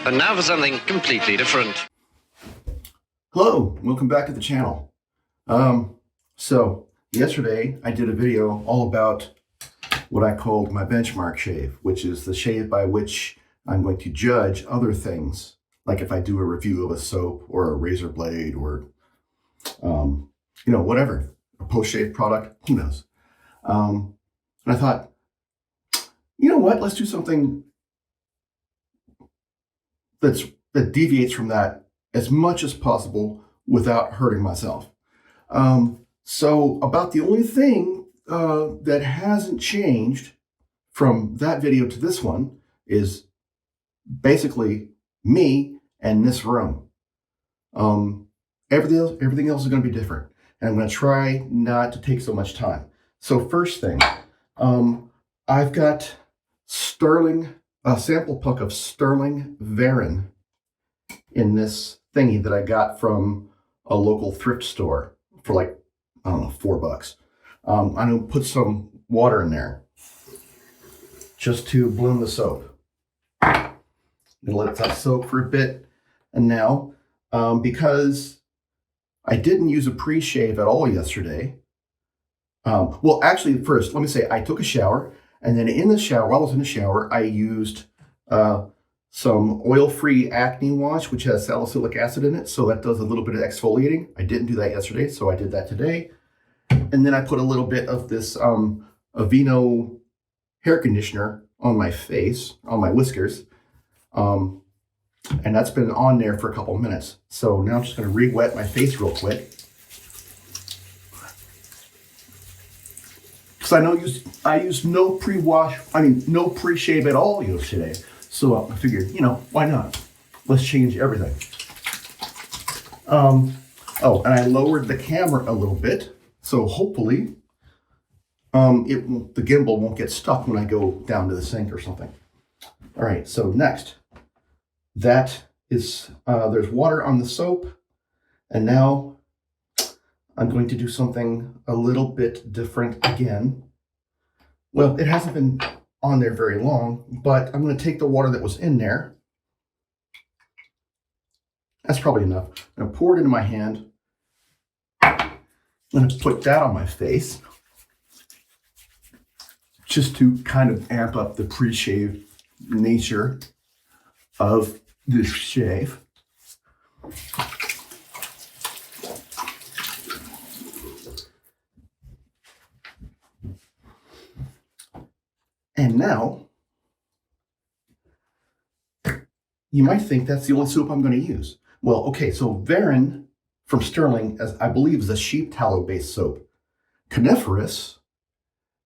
And now for something completely different. Hello, welcome back to the channel. So yesterday I did a video all about what I called my benchmark shave, which is the shave by which I'm going to judge other things, like if I do a review of a soap or a razor blade or, whatever, a post-shave product, who knows. And I thought, you know what, let's do something that deviates from that as much as possible without hurting myself. So about the only thing that hasn't changed from that video to this one is basically me and this room. Everything else is going to be different, and I'm going to try not to take so much time. So first thing, I've got Stirling, a sample puck of Stirling Varen in this thingy that I got from a local thrift store for like, I don't know, $4. I'm going to put some water in there just to bloom the soap. I'm going to let that soak for a bit. And now, because I didn't use a pre-shave at all yesterday, well, actually, first, let me say I took a shower, and then in the shower, while I was in the shower, I used some oil-free acne wash, which has salicylic acid in it, so that does a little bit of exfoliating. I didn't do that yesterday, so I did that today. And then I put a little bit of this Aveeno hair conditioner on my face, on my whiskers, and that's been on there for a couple minutes. So now I'm just going to re-wet my face real quick. Because I used no no pre-shave at all yesterday. So I figured, why not? Let's change everything. And I lowered the camera a little bit, so hopefully the gimbal won't get stuck when I go down to the sink or something. All right, so next, that is, there's water on the soap, and now I'm going to do something a little bit different again. Well, it hasn't been on there very long, but I'm going to take the water that was in there. That's probably enough. I'm going to pour it into my hand. I'm going to put that on my face just to kind of amp up the pre-shave nature of this shave. And now, you might think that's the only soap I'm going to use. Well, okay, so Varen from Stirling, as I believe, is a sheep tallow-based soap. Coniferous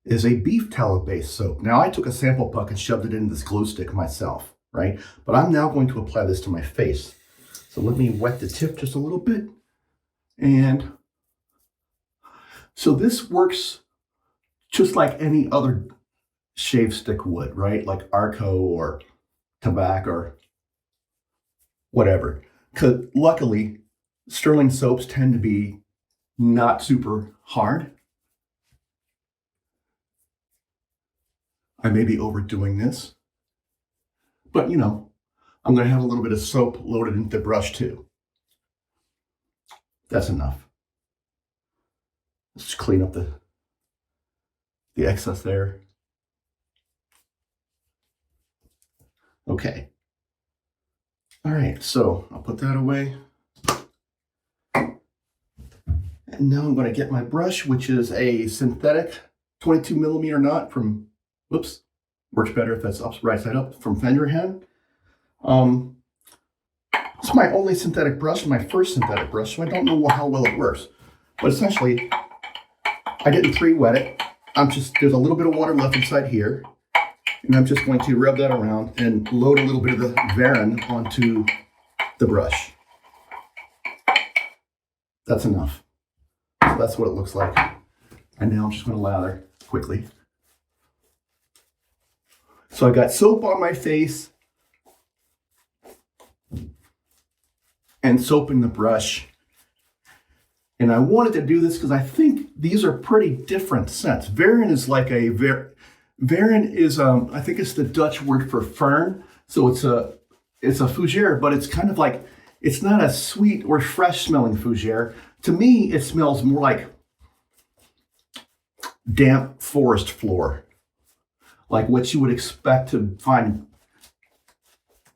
is a beef tallow-based soap. Now, I took a sample puck and shoved it in this glue stick myself, right? But I'm now going to apply this to my face. So let me wet the tip just a little bit. And so this works just like any other shave stick would, right? Like Arco or Tobacco or whatever. Because luckily, Stirling soaps tend to be not super hard. I may be overdoing this, but I'm going to have a little bit of soap loaded into the brush too. That's enough. Let's just clean up the excess there. Okay. All right, so I'll put that away. And now I'm going to get my brush, which is a synthetic 22 millimeter knot from, whoops, works better if that's right side up, from Fenderhead. It's my only synthetic brush, my first synthetic brush, so I don't know how well it works. But essentially, I didn't pre-wet it. There's a little bit of water left inside here. And I'm just going to rub that around and load a little bit of the Varen onto the brush. That's enough. So that's what it looks like. And now I'm just going to lather quickly. So I got soap on my face and soap in the brush. And I wanted to do this because I think these are pretty different scents. Varen is like Varen is, I think it's the Dutch word for fern. So it's a fougere, but it's kind of like, it's not a sweet or fresh smelling fougere. To me, it smells more like damp forest floor, like what you would expect to find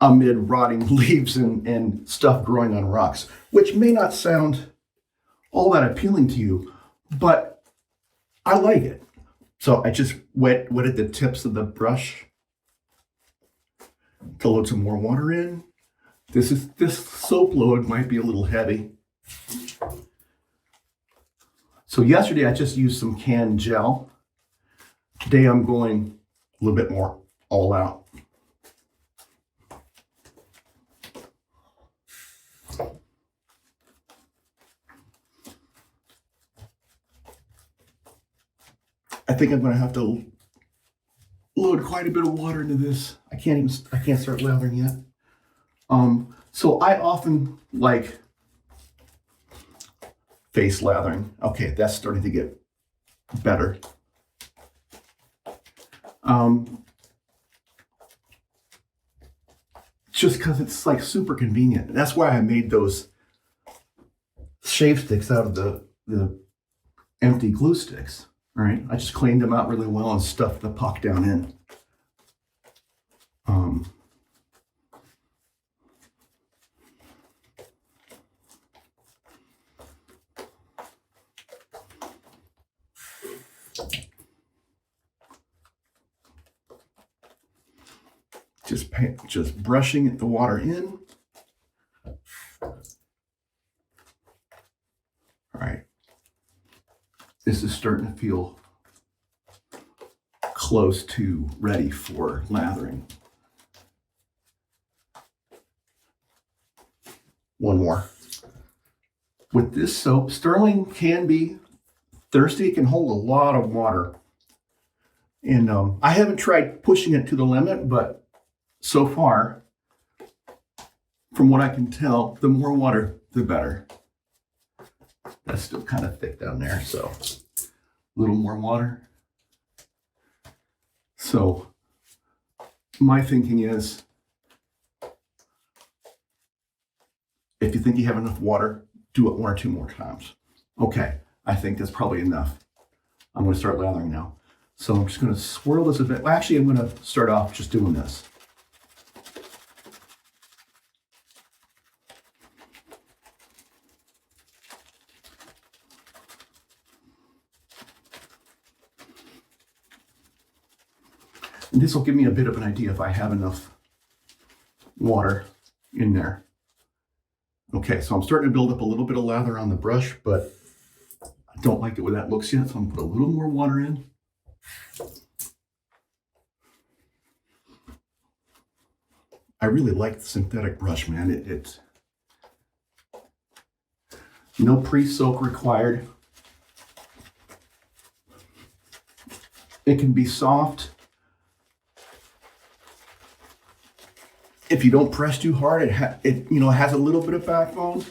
amid rotting leaves and stuff growing on rocks, which may not sound all that appealing to you, but I like it. So I just wetted the tips of the brush to load some more water in. This soap load might be a little heavy. So yesterday I just used some canned gel. Today I'm going a little bit more all out. I think I'm going to have to load quite a bit of water into this. I can't start lathering yet. So I often like face lathering. Okay, that's starting to get better. Just because it's like super convenient. That's why I made those shave sticks out of the empty glue sticks. All right, I just cleaned them out really well and stuffed the puck down in. Just brushing the water in. All right. This is starting to feel close to ready for lathering. One more. With this soap, Stirling can be thirsty. It can hold a lot of water. And I haven't tried pushing it to the limit, but so far, from what I can tell, the more water, the better. That's still kind of thick down there, so a little more water. So my thinking is, if you think you have enough water, do it 1 or 2 more times. Okay, I think that's probably enough. I'm going to start lathering now. So I'm just going to swirl this a bit. Well, actually, I'm going to start off just doing this. And this will give me a bit of an idea if I have enough water in there. Okay, so I'm starting to build up a little bit of lather on the brush, but I don't like the way that looks yet, so I'm going to put a little more water in. I really like the synthetic brush, man. It's no pre-soak required. It can be soft. If you don't press too hard, it has a little bit of backbone.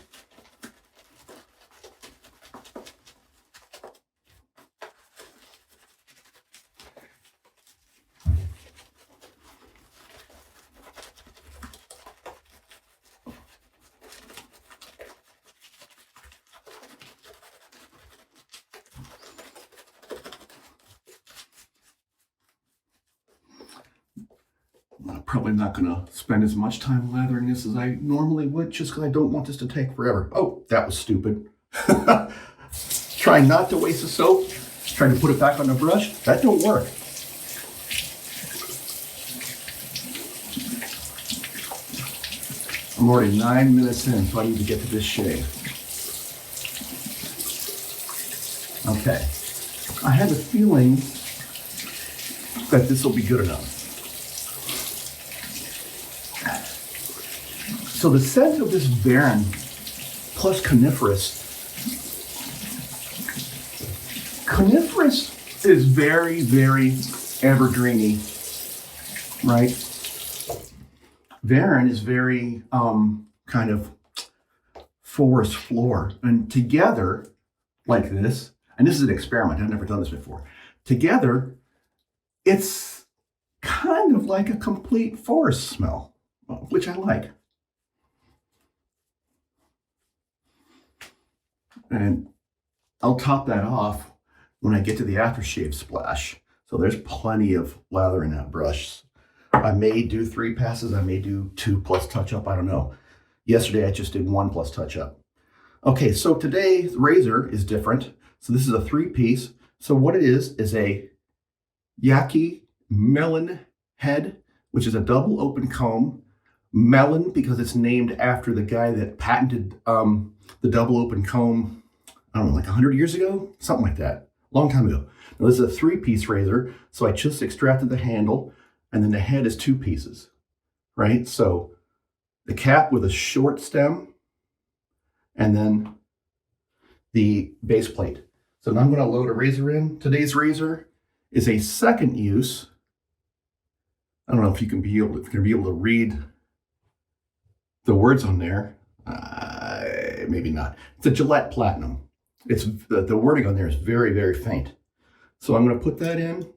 I'm probably not going to spend as much time lathering this as I normally would, just because I don't want this to take forever. Oh, that was stupid. Trying not to waste the soap, trying to put it back on the brush, that don't work. I'm already 9 minutes in, so I need to get to this shave. Okay, I have a feeling that this will be good enough. So the scent of this Varen plus Coniferous is very, very evergreeny, right? Varen is very kind of forest floor. And together, like this, and this is an experiment, I've never done this before. Together, it's kind of like a complete forest smell. which I like. And I'll top that off when I get to the aftershave splash. So there's plenty of lather in that brush. I may do 3 passes. I may do 2 plus touch-up. I don't know. Yesterday, I just did 1 plus touch-up. Okay, so today, the razor is different. So this is a 3-piece. So what it is a Yaqi Mellon head, which is a double open comb. Mellon, because it's named after the guy that patented the double open comb, I don't know, like 100 years ago? Something like that. Long time ago. Now, this is a 3-piece razor, so I just extracted the handle, and then the head is 2 pieces, right? So the cap with a short stem, and then the base plate. So now I'm going to load a razor in. Today's razor is a second use. I don't know if you can be able to read the words on there. Maybe not. It's a Gillette Platinum. It's the wording on there is very, very faint. So I'm going to put that in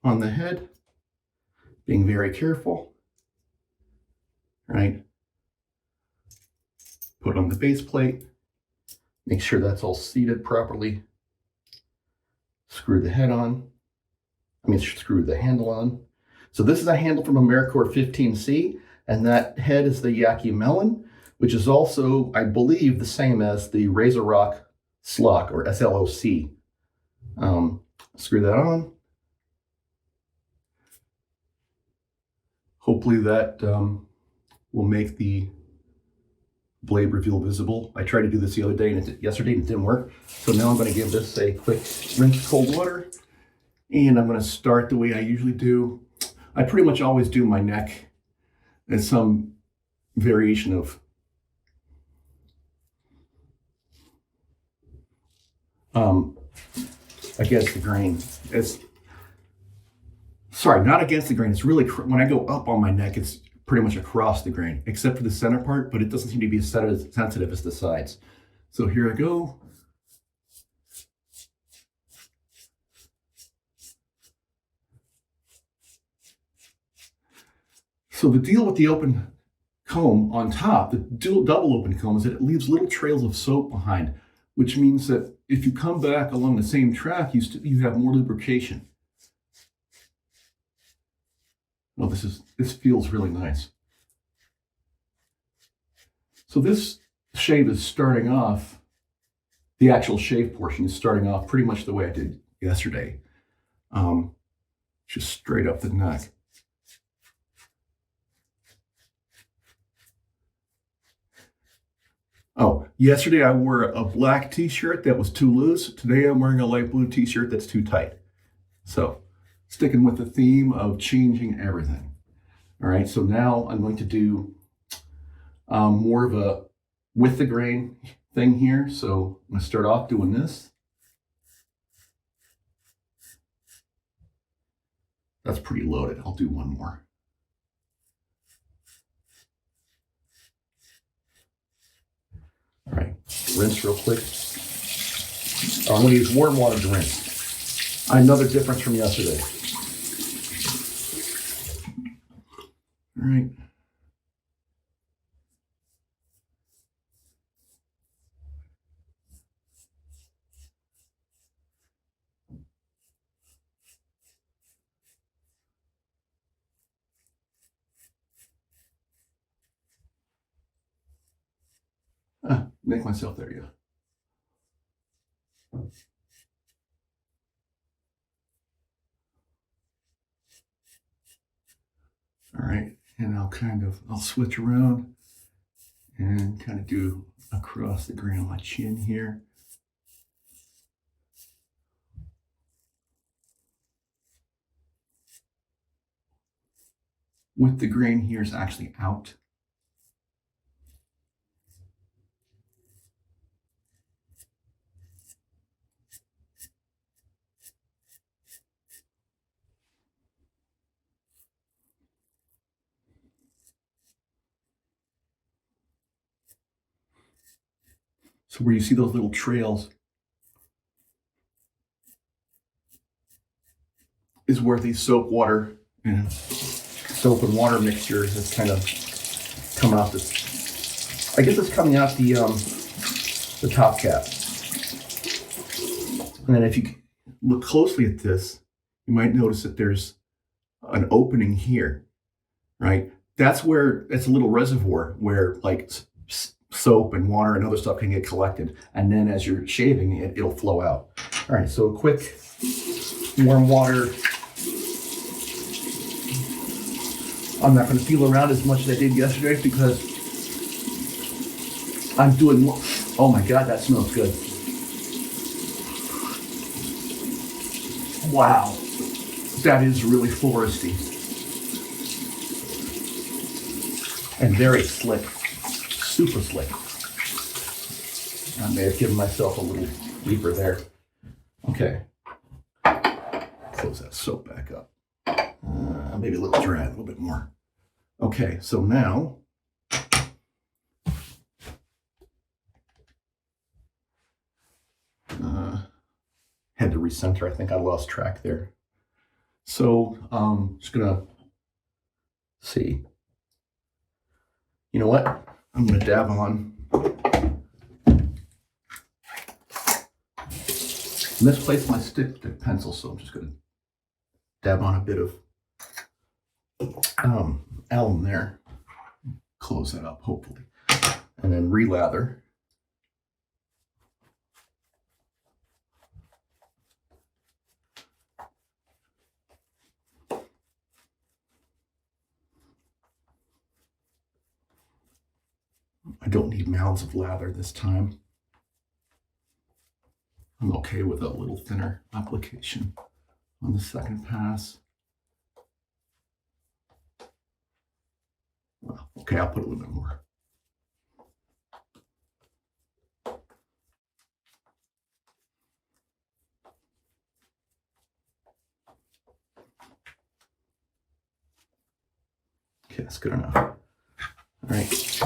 on the head, being very careful, right? Put on the base plate, make sure that's all seated properly. Screw the head on. Screw the handle on. So this is a handle from a Merkur 15C, and that head is the Yaqi Mellon, which is also, I believe, the same as the Razor Rock Slock, or SLOC. Screw that on. Hopefully that will make the blade reveal visible. I tried to do this the other day and yesterday and it didn't work. So now I'm going to give this a quick rinse of cold water, and I'm going to start the way I usually do. I pretty much always do my neck as some variation of against the grain. Sorry, not against the grain. It's really, when I go up on my neck, it's pretty much across the grain, except for the center part, but it doesn't seem to be as sensitive as the sides. So here I go. So the deal with the open comb on top, the double open comb, is that it leaves little trails of soap behind, which means that if you come back along the same track, you have more lubrication. Well, this feels really nice. So this shave is starting off, the actual shave portion is starting off pretty much the way I did yesterday. Just straight up the neck. Oh, yesterday I wore a black t-shirt that was too loose. Today I'm wearing a light blue t-shirt that's too tight. So, sticking with the theme of changing everything. All right, so now I'm going to do more of a with the grain thing here. So I'm going to start off doing this. That's pretty loaded. I'll do one more. All right, rinse real quick. I'm going to use warm water to rinse. Another difference from yesterday. All right. Make myself there, yeah. All right, and I'll switch around and kind of do across the grain on my chin here. With the grain here is actually out. So where you see those little trails is where the soap water and soap and water mixture has kind of come out this. I guess it's coming out the top cap. And then if you look closely at this, you might notice that there's an opening here, right? That's where it's a little reservoir where like soap and water and other stuff can get collected. And then as you're shaving it, it'll flow out. All right, so a quick warm water. I'm not going to feel around as much as I did yesterday because I'm doing, oh my God, that smells good. Wow, that is really foresty. And very slick, super slick. I may have given myself a little leaper there. Okay, close that soap back up. Maybe a little dry, a little bit more. Okay, so now, had to recenter. I think I lost track there. So just gonna see. You know what? I'm gonna dab on. Misplaced my stick pencil, so I'm just gonna dab on a bit of alum there. Close that up, hopefully, and then relather. I don't need mounds of lather this time. I'm okay with a little thinner application on the second pass. Well, okay, I'll put a little bit more. Okay, that's good enough. All right,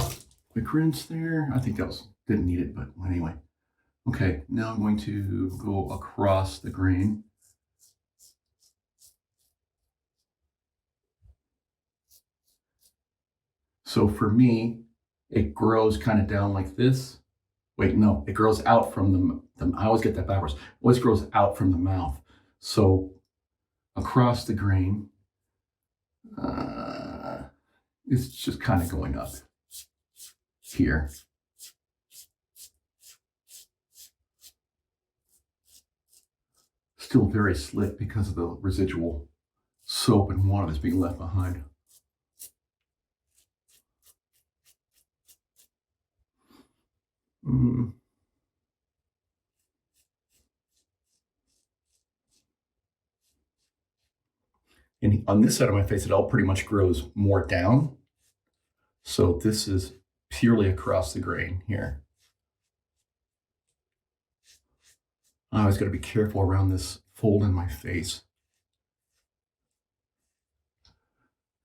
quick rinse there. I think that didn't need it, but anyway. Okay, now I'm going to go across the grain. So for me, it grows kind of down like this. Wait, no, it grows out from the I always get that backwards. It always grows out from the mouth. So across the grain, it's just kind of going up here. Still very slick because of the residual soap and water that's being left behind. And on this side of my face, it all pretty much grows more down. So this is purely across the grain here. I always got to be careful around this fold in my face.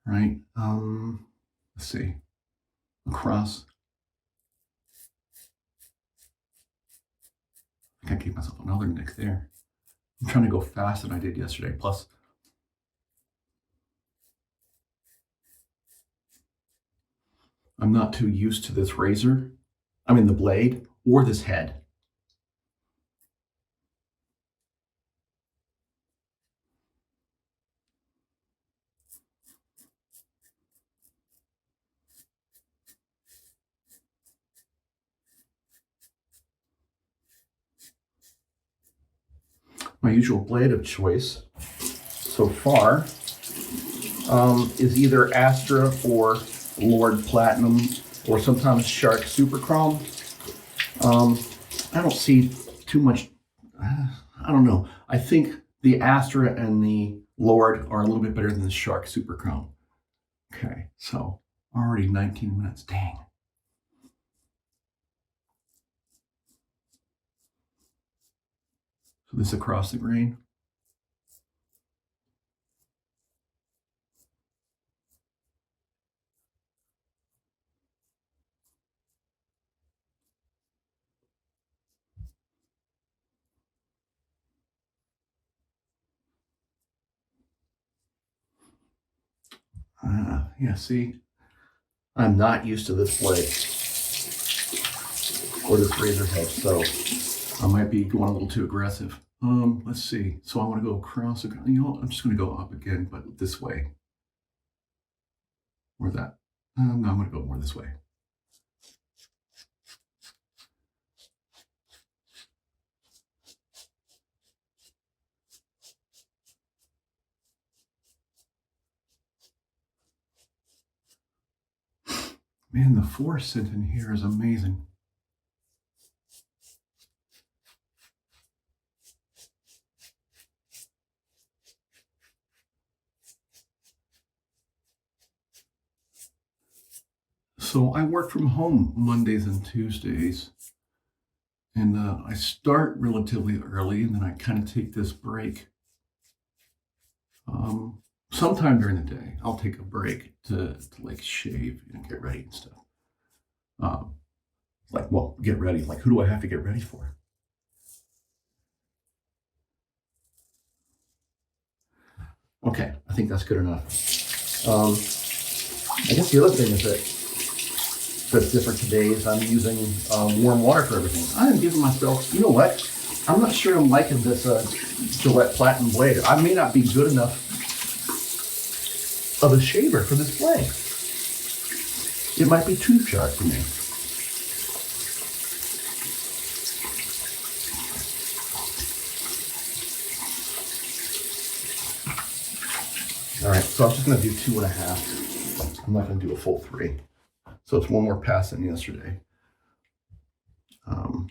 Right? Let's see. Across. I think I gave myself another nick there. I'm trying to go faster than I did yesterday. Plus, I'm not too used to this razor. I mean the blade or this head. My usual blade of choice so far is either Astra or Lord Platinum, or sometimes Shark Super Chrome. I don't see too much. I don't know. I think the Astra and the Lord are a little bit better than the Shark Super Chrome. Okay, so already 19 minutes. Dang. So this across the grain. Yeah, see, I'm not used to this blade or this razor head, so I might be going a little too aggressive. Let's see. So I want to go across. You know, I'm just going to go up again, but this way. Or that. No, I'm going to go more this way. Man, the force sent in here is amazing. So I work from home Mondays and Tuesdays, and I start relatively early, and then I kind of take this break. Sometime during the day, I'll take a break to like shave and get ready and stuff. Well, get ready. Like, who do I have to get ready for? Okay, I think that's good enough. I guess the other thing is that's different today is I'm using warm water for everything. I'm giving myself, you know what? I'm not sure I'm liking this Gillette Platinum blade. I may not be good enough of a shaver for this blade. It might be too sharp for me. All right, so I'm just gonna do 2.5. I'm not gonna do a full 3. So it's one more pass than yesterday. I'm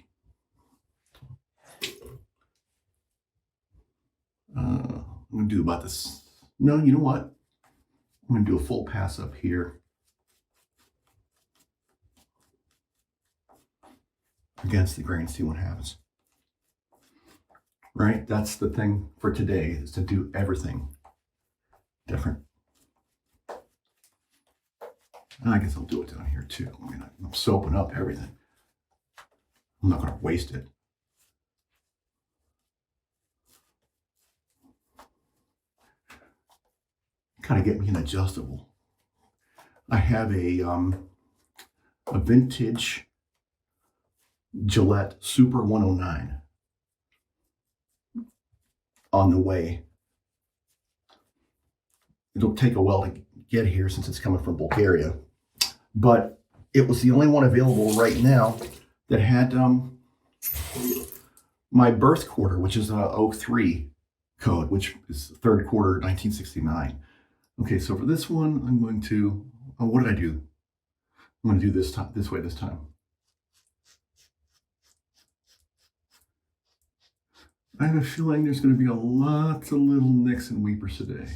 gonna do about this. No, you know what? I'm gonna do a full pass up here. Against the grain, see what happens. Right? That's the thing for today, is to do everything different. And I guess I'll do it down here too. I mean, I'm soaping up everything. I'm not going to waste it. Kind of get me an adjustable. I have a vintage Gillette Super 109 on the way. It'll take a while to get here since it's coming from Bulgaria, but it was the only one available right now that had my birth quarter, which is a 03 code, which is third quarter 1969. Okay, so for this one, I'm going to, what did I do? I'm going to do this way this time. I have a feeling there's going to be lots of little nicks and weepers today.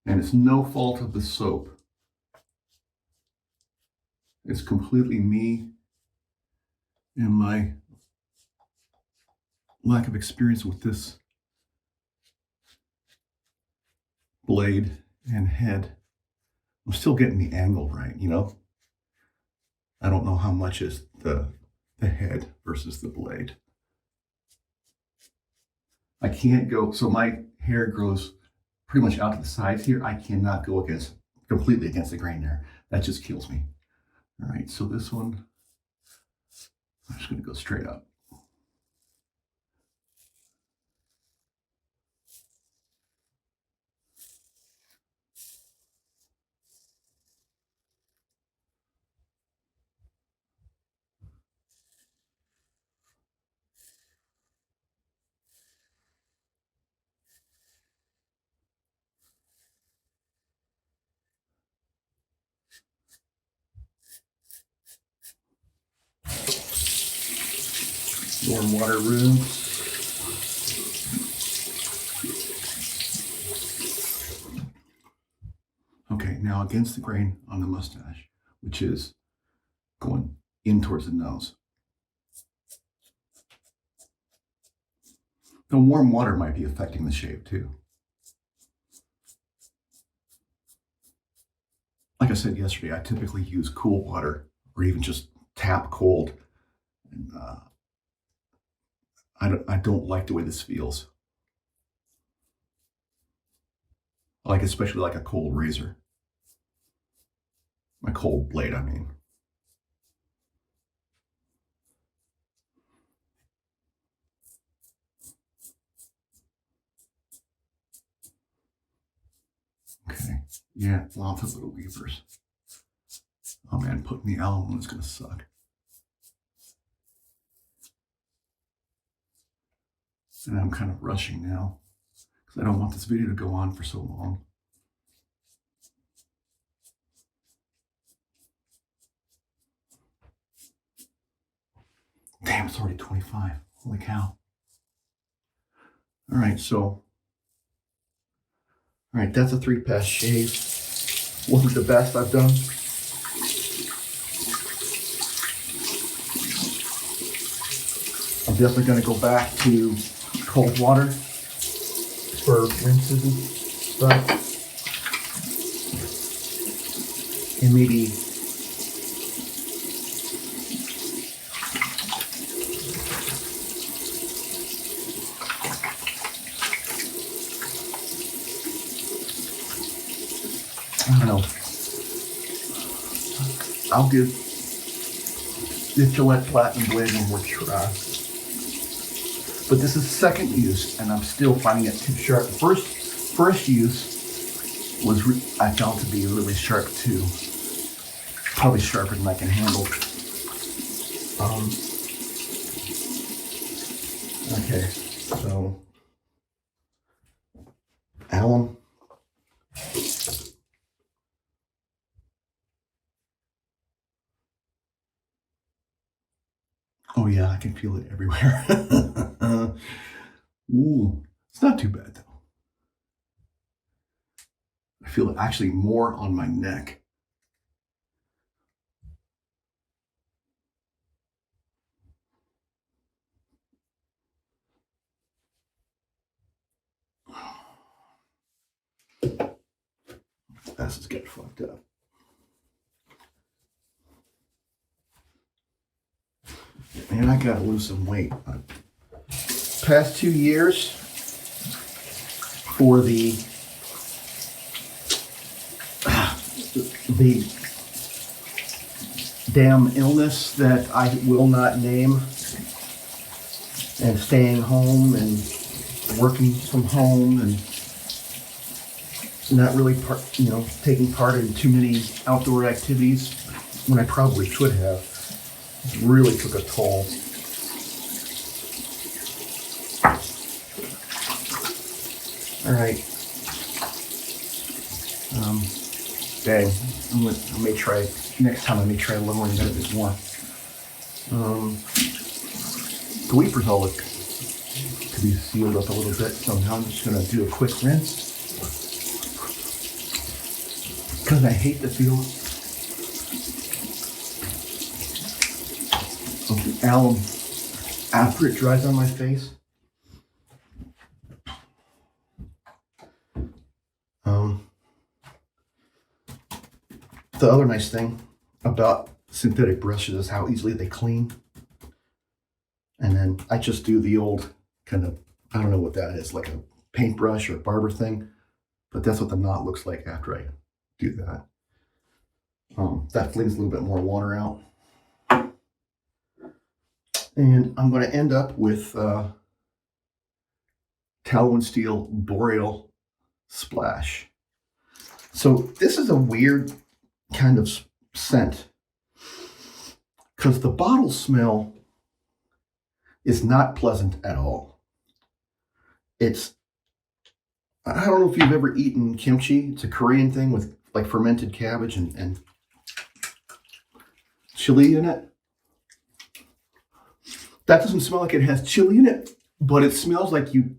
And it's no fault of the soap. It's completely me and my lack of experience with this blade and head. I'm still getting the angle right, you know? I don't know how much is the head versus the blade. I can't go, so my hair grows pretty much out to the sides here. I cannot go completely against the grain there. That just kills me. All right, so this one, I'm just gonna go straight up. Warm water room. Okay, now against the grain on the mustache, which is going in towards the nose. The warm water might be affecting the shave too. Like I said yesterday, I typically use cool water or even just tap cold. And I don't like the way this feels. Like, especially like a cold razor. My cold blade, I mean. Okay, yeah, lots of little weavers. Oh man, putting the alum on is gonna suck. And I'm kind of rushing now because I don't want this video to go on for so long. Damn, it's already 25. Holy cow. All right, so, all right, that's a 3-pass shave. Wasn't the best I've done. I'm definitely gonna go back to cold water for rinses and stuff. And maybe I don't know. I'll give the Gillette Platinum blade one more try. But this is second use, and I'm still finding it too sharp. First use was I found to be really sharp too. Probably sharper than I can handle. Okay, so alum. Oh yeah, I can feel it everywhere. Ooh, it's not too bad though. I feel it actually more on my neck. This is getting fucked up. Man, I gotta lose some weight. Past 2 years for the damn illness that I will not name, and staying home and working from home and not really taking part in too many outdoor activities when I probably should have, really took a toll. All right. Okay, I may try next time. I may try lowering that a bit more. The weepers all look to be sealed up a little bit, so now I'm just gonna do a quick rinse because I hate the feel of the alum after it dries on my face. The other nice thing about synthetic brushes is how easily they clean. And then I just do the old kind of, I don't know what that is, like a paintbrush or barber thing, but that's what the knot looks like after I do that. That flings a little bit more water out. And I'm going to end up with Tallow Steel Boreal Splash. So this is a weird kind of scent because the bottle smell is not pleasant at all. I don't know if you've ever eaten kimchi. It's a Korean thing with like fermented cabbage and chili in it. That doesn't smell like it has chili in it, but it smells like you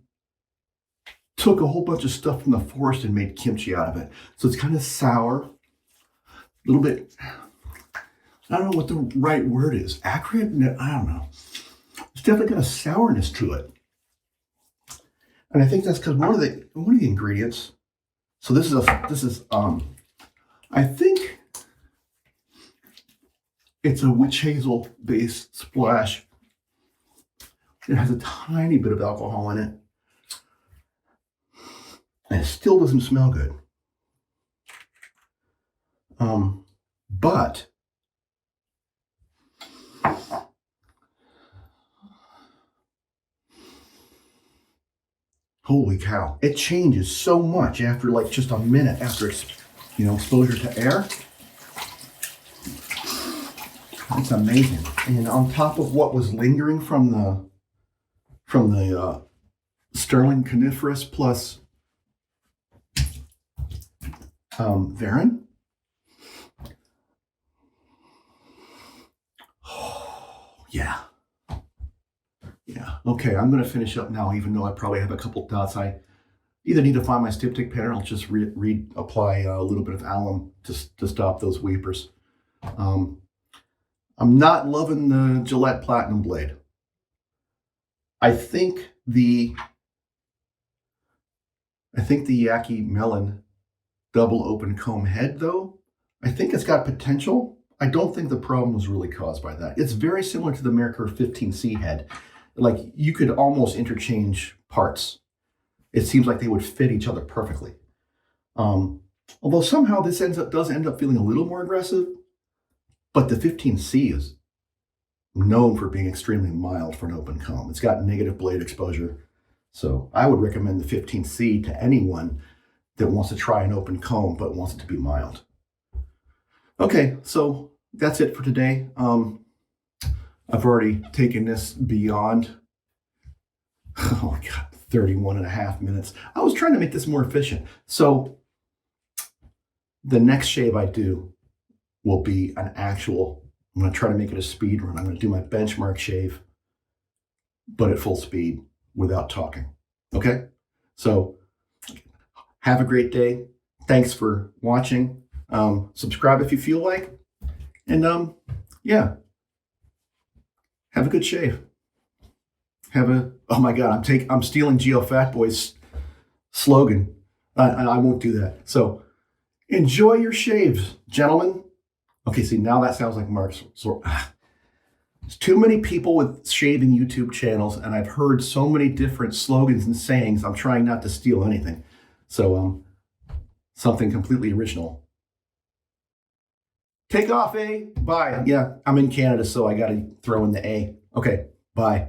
took a whole bunch of stuff from the forest and made kimchi out of it. So it's kind of sour, a little bit, I don't know what the right word is. Acrid? I don't know. It's definitely got a sourness to it. And I think that's because one of the ingredients. So this is I think it's a witch hazel based splash. It has a tiny bit of alcohol in it. And it still doesn't smell good. But holy cow, it changes so much after like just a minute after exposure to air. It's amazing. And on top of what was lingering from the Stirling Coniferous plus Varen. Oh, yeah. Yeah. Okay, I'm going to finish up now, even though I probably have a couple dots. I either need to find my styptic pen or I'll just reapply a little bit of alum to stop those weepers. I'm not loving the Gillette Platinum blade. I think the Yaqi Mellon double open comb head, though, I think it's got potential. I don't think the problem was really caused by that. It's very similar to the Merkur 15C head. Like, you could almost interchange parts. It seems like they would fit each other perfectly. Although somehow this does end up feeling a little more aggressive, but the 15C is known for being extremely mild for an open comb. It's got negative blade exposure. So I would recommend the 15C to anyone that wants to try an open comb but wants it to be mild. Okay, so that's it for today. I've already taken this beyond, oh my God, 31.5 minutes. I was trying to make this more efficient. So the next shave I do will be an actual, I'm going to try to make it a speed run. I'm going to do my benchmark shave, but at full speed without talking. Okay? So have a great day. Thanks for watching. Subscribe if you feel like. And yeah. Have a good shave. Oh my God, I'm stealing Geo Fat Boy's slogan. I won't do that. So enjoy your shaves, gentlemen. Okay, see, now that sounds like Mark's. There's too many people with shaving YouTube channels, and I've heard so many different slogans and sayings. I'm trying not to steal anything. So something completely original. Take off, eh? Bye. Yeah, I'm in Canada, so I got to throw in the A. Okay, bye.